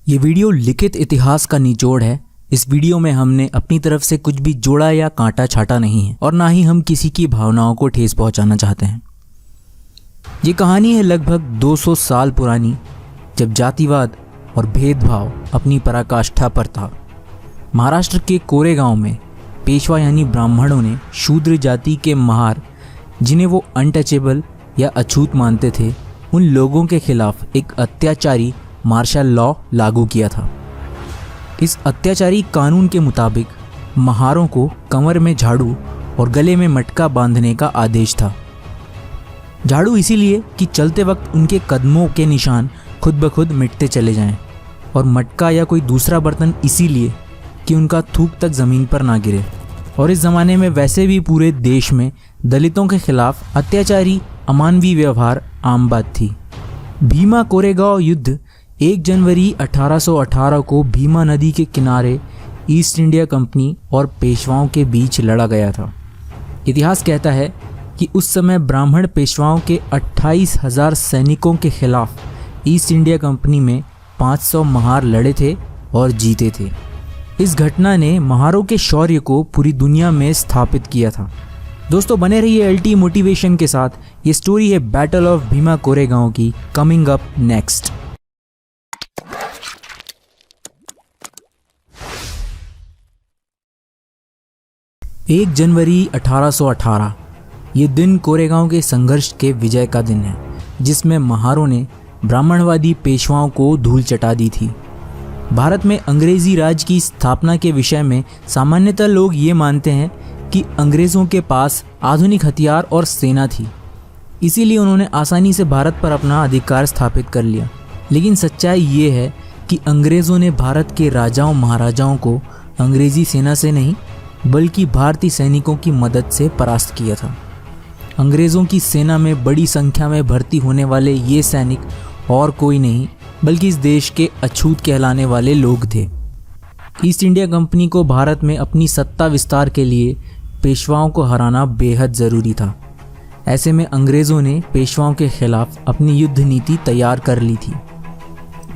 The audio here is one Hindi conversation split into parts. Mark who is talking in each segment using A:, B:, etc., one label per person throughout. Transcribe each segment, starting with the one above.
A: ये वीडियो लिखित इतिहास का निचोड़ है। इस वीडियो में हमने अपनी तरफ से कुछ भी जोड़ा या कांटा छाटा नहीं है और ना ही हम किसी की भावनाओं को ठेस पहुंचाना चाहते हैं। ये कहानी है लगभग 200 साल पुरानी, जब जातिवाद और भेदभाव अपनी पराकाष्ठा पर था। महाराष्ट्र के कोरेगांव में पेशवा यानी ब्राह्मणों ने शूद्र जाति के महार, जिन्हें वो अनटचेबल या अछूत मानते थे, उन लोगों के खिलाफ एक अत्याचारी मार्शल लॉ लागू किया था। इस अत्याचारी कानून के मुताबिक महारों को कमर में झाड़ू और गले में मटका बांधने का आदेश था। झाड़ू इसीलिए कि चलते वक्त उनके कदमों के निशान खुद ब खुद मिटते चले जाएं, और मटका या कोई दूसरा बर्तन इसीलिए कि उनका थूक तक ज़मीन पर ना गिरे। और इस ज़माने में वैसे भी पूरे देश में दलितों के खिलाफ अत्याचारी अमानवीय व्यवहार आम बात थी। भीमा कोरेगांव युद्ध 1 जनवरी 1818 को भीमा नदी के किनारे ईस्ट इंडिया कंपनी और पेशवाओं के बीच लड़ा गया था। इतिहास कहता है कि उस समय ब्राह्मण पेशवाओं के 28,000 सैनिकों के खिलाफ ईस्ट इंडिया कंपनी में 500 महार लड़े थे और जीते थे। इस घटना ने महारों के शौर्य को पूरी दुनिया में स्थापित किया था। दोस्तों बने रहिए एलटी मोटिवेशन के साथ। ये स्टोरी है बैटल ऑफ भीमा कोरेगांव की, कमिंग अप नेक्स्ट। एक जनवरी 1818 ये दिन कोरेगांव के संघर्ष के विजय का दिन है, जिसमें महारों ने ब्राह्मणवादी पेशवाओं को धूल चटा दी थी। भारत में अंग्रेजी राज की स्थापना के विषय में सामान्यतः लोग ये मानते हैं कि अंग्रेज़ों के पास आधुनिक हथियार और सेना थी, इसीलिए उन्होंने आसानी से भारत पर अपना अधिकार स्थापित कर लिया। लेकिन सच्चाई ये है कि अंग्रेज़ों ने भारत के राजाओं महाराजाओं को अंग्रेज़ी सेना से नहीं बल्कि भारतीय सैनिकों की मदद से परास्त किया था। अंग्रेज़ों की सेना में बड़ी संख्या में भर्ती होने वाले ये सैनिक और कोई नहीं बल्कि इस देश के अछूत कहलाने वाले लोग थे। ईस्ट इंडिया कंपनी को भारत में अपनी सत्ता विस्तार के लिए पेशवाओं को हराना बेहद ज़रूरी था। ऐसे में अंग्रेज़ों ने पेशवाओं के खिलाफ अपनी युद्ध नीति तैयार कर ली थी।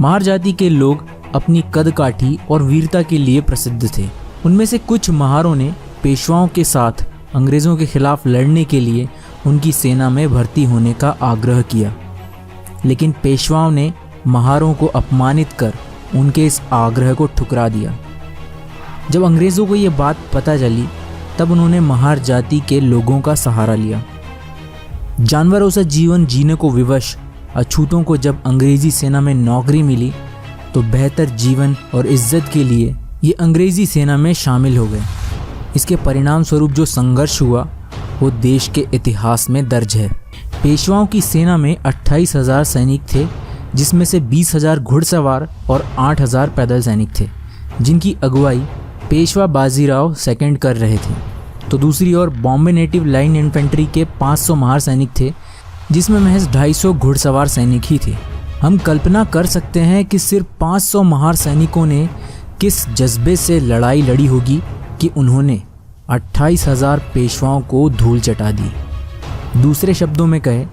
A: महार जाति के लोग अपनी कदकाठी और वीरता के लिए प्रसिद्ध थे। उनमें से कुछ महारों ने पेशवाओं के साथ अंग्रेज़ों के खिलाफ लड़ने के लिए उनकी सेना में भर्ती होने का आग्रह किया, लेकिन पेशवाओं ने महारों को अपमानित कर उनके इस आग्रह को ठुकरा दिया। जब अंग्रेज़ों को ये बात पता चली तब उन्होंने महार जाति के लोगों का सहारा लिया। जानवरों सा जीवन जीने को विवश अछूतों को जब अंग्रेज़ी सेना में नौकरी मिली तो बेहतर जीवन और इज्जत के लिए ये अंग्रेज़ी सेना में शामिल हो गए। इसके परिणाम स्वरूप जो संघर्ष हुआ वो देश के इतिहास में दर्ज है। पेशवाओं की सेना में 28,000 सैनिक थे, जिसमें से 20,000 घुड़सवार और 8,000 पैदल सैनिक थे, जिनकी अगुवाई पेशवा बाजीराव सेकंड कर रहे थे। तो दूसरी ओर बॉम्बे नेटिव लाइन इन्फेंट्री के 500 महार सैनिक थे, जिसमें महज 250 घुड़सवार सैनिक ही थे। हम कल्पना कर सकते हैं कि सिर्फ 500 महार सैनिकों ने किस जज्बे से लड़ाई लड़ी होगी कि उन्होंने 28,000 पेशवाओं को धूल चटा दी। दूसरे शब्दों में कहे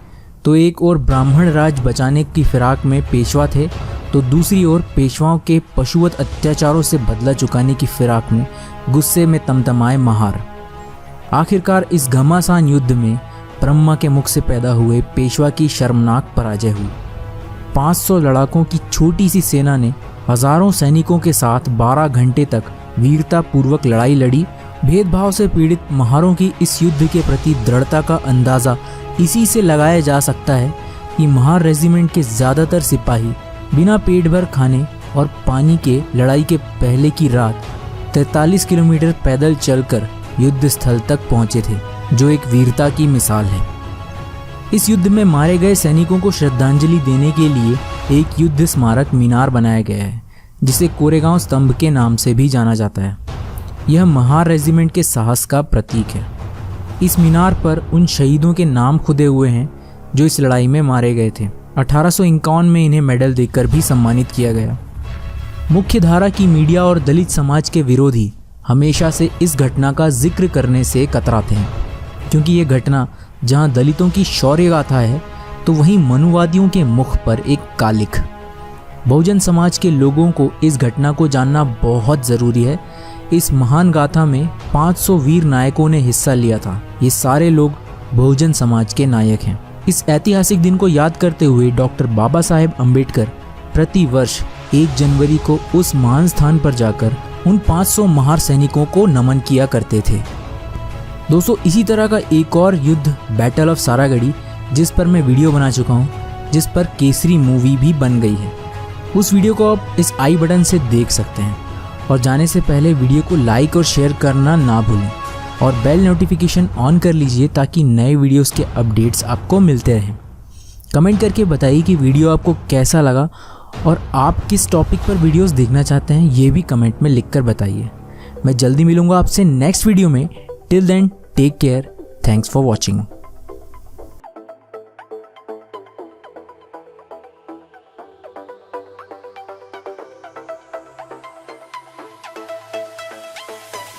A: तो एक ओर ब्राह्मण राज बचाने की फिराक में पेशवा थे, तो दूसरी ओर पेशवाओं के पशुवत अत्याचारों से बदला चुकाने की फिराक में गुस्से में तमतमाए महार। आखिरकार इस घमासान युद्ध में ब्रह्मा के मुख से पैदा हुए पेशवा की शर्मनाक पराजय हुई। 500 लड़ाकों की छोटी सी सेना ने हजारों सैनिकों के साथ 12 घंटे तक वीरता पूर्वक लड़ाई लड़ी। भेदभाव से पीड़ित महारों की इस युद्ध के प्रति दृढ़ता का अंदाज़ा इसी से लगाया जा सकता है कि महार रेजिमेंट के ज़्यादातर सिपाही बिना पेट भर खाने और पानी के लड़ाई के पहले की रात 43 किलोमीटर पैदल चलकर युद्ध स्थल तक पहुंचे थे, जो एक वीरता की मिसाल है। इस युद्ध में मारे गए सैनिकों को श्रद्धांजलि देने के लिए एक युद्ध स्मारक मीनार बनाया गया है, जिसे कोरेगांव स्तंभ के नाम से भी जाना जाता है। यह महार रेजिमेंट के साहस का प्रतीक है। इस मीनार पर उन शहीदों के नाम खुदे हुए हैं जो इस लड़ाई में मारे गए थे। 1851 में इन्हें मेडल देकर भी सम्मानित किया गया। मुख्य धारा की मीडिया और दलित समाज के विरोधी हमेशा से इस घटना का जिक्र करने से कतराते हैं, क्योंकि ये घटना जहां दलितों की शौर्य गाथा है तो वहीं मनुवादियों के मुख पर एक कालिख। बहुजन समाज के लोगों को इस घटना को जानना बहुत ज़रूरी है। इस महान गाथा में 500 वीर नायकों ने हिस्सा लिया था। ये सारे लोग बहुजन समाज के नायक हैं। इस ऐतिहासिक दिन को याद करते हुए डॉक्टर बाबा साहेब अम्बेडकर प्रति वर्ष 1 जनवरी को उस महान स्थान पर जाकर उन 500 महान सैनिकों को नमन किया करते थे। दोस्तों, इसी तरह का एक और युद्ध बैटल ऑफ सारागढ़ी, जिस पर मैं वीडियो बना चुका हूँ, जिस पर केसरी मूवी भी बन गई है, उस वीडियो को आप इस आई बटन से देख सकते हैं। और जाने से पहले वीडियो को लाइक और शेयर करना ना भूलें और बेल नोटिफिकेशन ऑन कर लीजिए ताकि नए वीडियोस के अपडेट्स आपको मिलते रहें। कमेंट करके बताइए कि वीडियो आपको कैसा लगा और आप किस टॉपिक पर वीडियोस देखना चाहते हैं, ये भी कमेंट में लिखकर बताइए। मैं जल्दी मिलूंगा आपसे नेक्स्ट वीडियो में। Till then take care, thanks for watching.